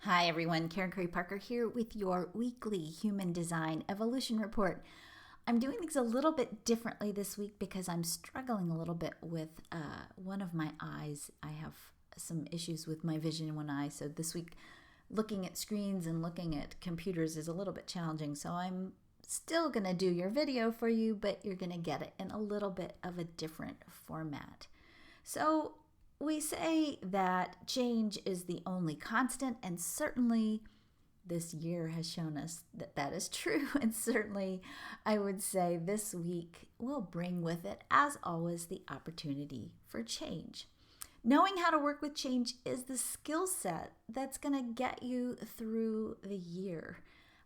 Hi everyone, Karen Curry Parker here with your weekly Human Design Evolution Report. I'm doing things a little bit differently this week because I'm struggling a little bit with one of my eyes. I have some issues with my vision in one eye, so this week looking at screens and looking at computers is a little bit challenging. So I'm still going to do your video for you, but you're going to get it in a little bit of a different format. So we say that change is the only constant, and certainly this year has shown us that that is true. And certainly, I would say this week will bring with it, as always, the opportunity for change. Knowing how to work with change is the skill set that's going to get you through the year.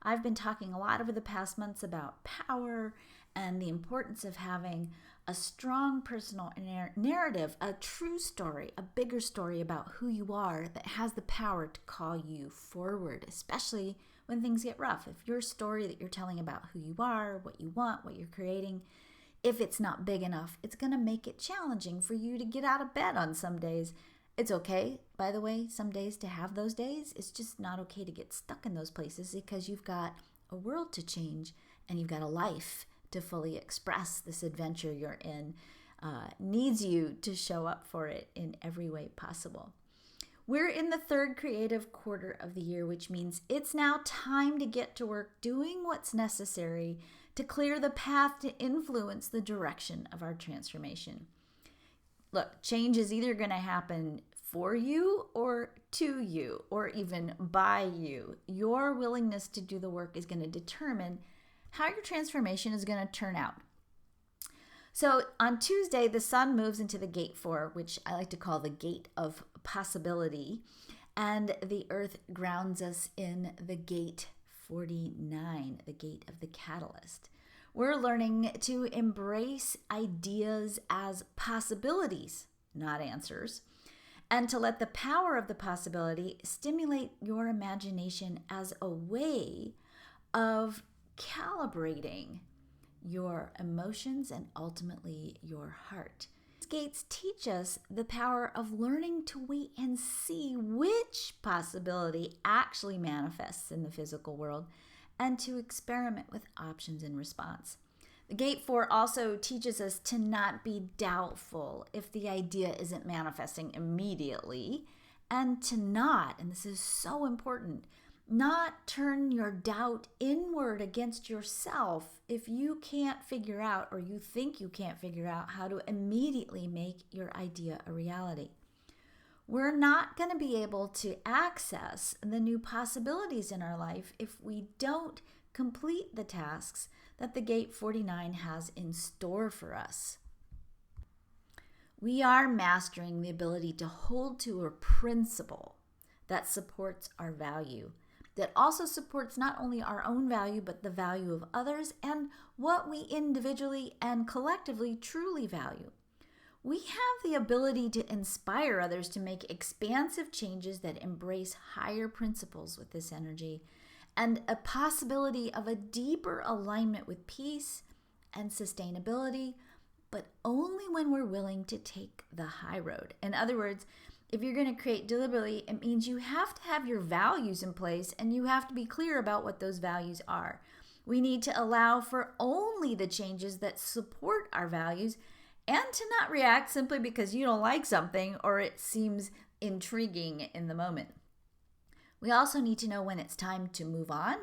I've been talking a lot over the past months about power and the importance of having a strong personal narrative, a true story, a bigger story about who you are that has the power to call you forward, especially when things get rough. If your story that you're telling about who you are, what you want, what you're creating, if it's not big enough, it's going to make it challenging for you to get out of bed on some days. It's okay, by the way, some days to have those days. It's just not okay to get stuck in those places because you've got a world to change and you've got a life to fully express. This adventure you're in needs you to show up for it in every way possible. We're in the third creative quarter of the year, which means it's now time to get to work doing what's necessary to clear the path to influence the direction of our transformation. Look, change is either going to happen for you or to you or even by you. Your willingness to do the work is going to determine how your transformation is going to turn out. So on Tuesday, the sun moves into the gate 4, which I like to call the gate of possibility, and the earth grounds us in the gate 49, the gate of the catalyst. We're learning to embrace ideas as possibilities, not answers, and to let the power of the possibility stimulate your imagination as a way of calibrating your emotions and ultimately your heart. These gates teach us the power of learning to wait and see which possibility actually manifests in the physical world and to experiment with options in response. The gate 4 also teaches us to not be doubtful if the idea isn't manifesting immediately, and to not, and this is so important, not turn your doubt inward against yourself if you can't figure out or you think you can't figure out how to immediately make your idea a reality. We're not going to be able to access the new possibilities in our life if we don't complete the tasks that the Gate 49 has in store for us. We are mastering the ability to hold to a principle that supports our value, that also supports not only our own value, but the value of others and what we individually and collectively truly value. We have the ability to inspire others to make expansive changes that embrace higher principles with this energy and a possibility of a deeper alignment with peace and sustainability, but only when we're willing to take the high road. In other words, if you're going to create deliberately, it means you have to have your values in place and you have to be clear about what those values are. We need to allow for only the changes that support our values and to not react simply because you don't like something or it seems intriguing in the moment. We also need to know when it's time to move on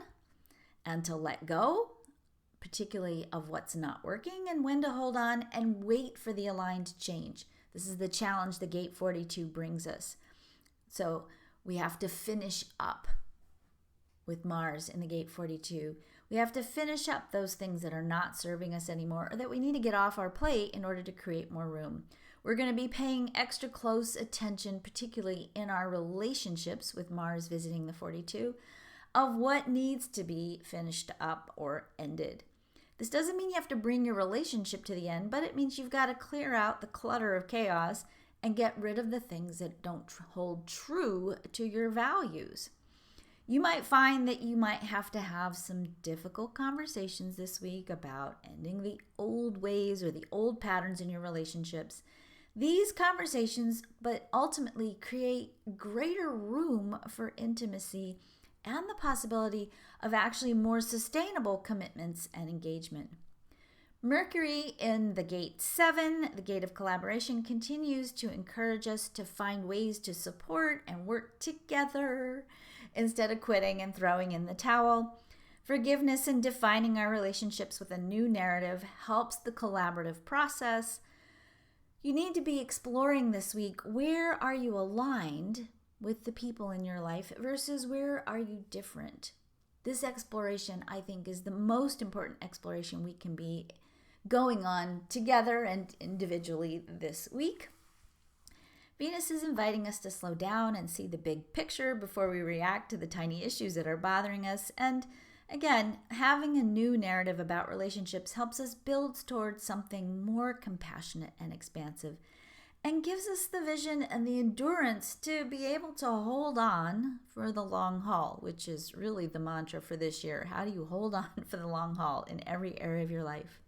and to let go, particularly of what's not working, and when to hold on and wait for the aligned change. This is the challenge the Gate 42 brings us. So we have to finish up with Mars in the Gate 42. We have to finish up those things that are not serving us anymore or that we need to get off our plate in order to create more room. We're going to be paying extra close attention, particularly in our relationships with Mars visiting the 42, of what needs to be finished up or ended. This doesn't mean you have to bring your relationship to the end, but it means you've got to clear out the clutter of chaos and get rid of the things that don't hold true to your values. You might find that you might have to have some difficult conversations this week about ending the old ways or the old patterns in your relationships These conversations, but ultimately create greater room for intimacy and the possibility of actually more sustainable commitments and engagement. Mercury in the gate 7, the gate of collaboration, continues to encourage us to find ways to support and work together instead of quitting and throwing in the towel. Forgiveness and defining our relationships with a new narrative helps the collaborative process. You need to be exploring this week, where are you aligned with the people in your life versus where are you different? This exploration, I think, is the most important exploration we can be going on together and individually this week. Venus is inviting us to slow down and see the big picture before we react to the tiny issues that are bothering us. And again, having a new narrative about relationships helps us build towards something more compassionate and expansive, and gives us the vision and the endurance to be able to hold on for the long haul, which is really the mantra for this year. How do you hold on for the long haul in every area of your life?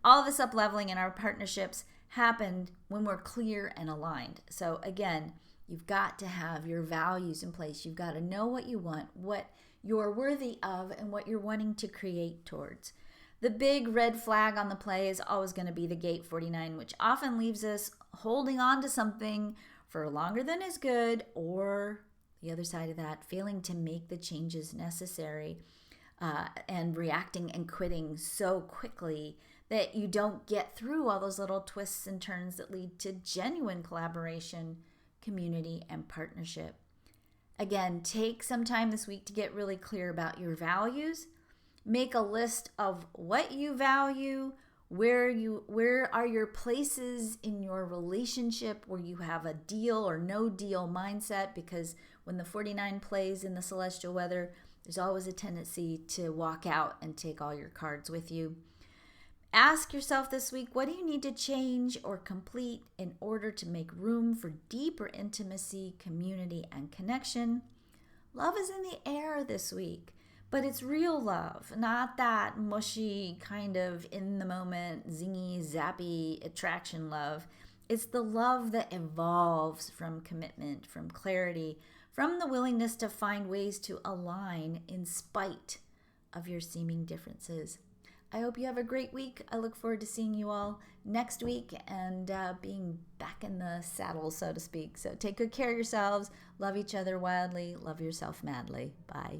All this up-leveling in our partnerships happened when we're clear and aligned. So again, you've got to have your values in place. You've got to know what you want, what you're worthy of, and what you're wanting to create towards. The big red flag on the play is always going to be the gate 49, which often leaves us holding on to something for longer than is good, or the other side of that, failing to make the changes necessary and reacting and quitting so quickly that you don't get through all those little twists and turns that lead to genuine collaboration, community, and partnership. Again, take some time this week to get really clear about your values. Make a list of what you value, where are your places in your relationship where you have a deal or no deal mindset, because when the 49 plays in the celestial weather, there's always a tendency to walk out and take all your cards with you. Ask yourself this week, what do you need to change or complete in order to make room for deeper intimacy, community, and connection? Love is in the air this week, but it's real love, not that mushy kind of in the moment, zingy, zappy attraction love. It's the love that evolves from commitment, from clarity, from the willingness to find ways to align in spite of your seeming differences. I hope you have a great week. I look forward to seeing you all next week and being back in the saddle, so to speak. So take good care of yourselves. Love each other wildly. Love yourself madly. Bye.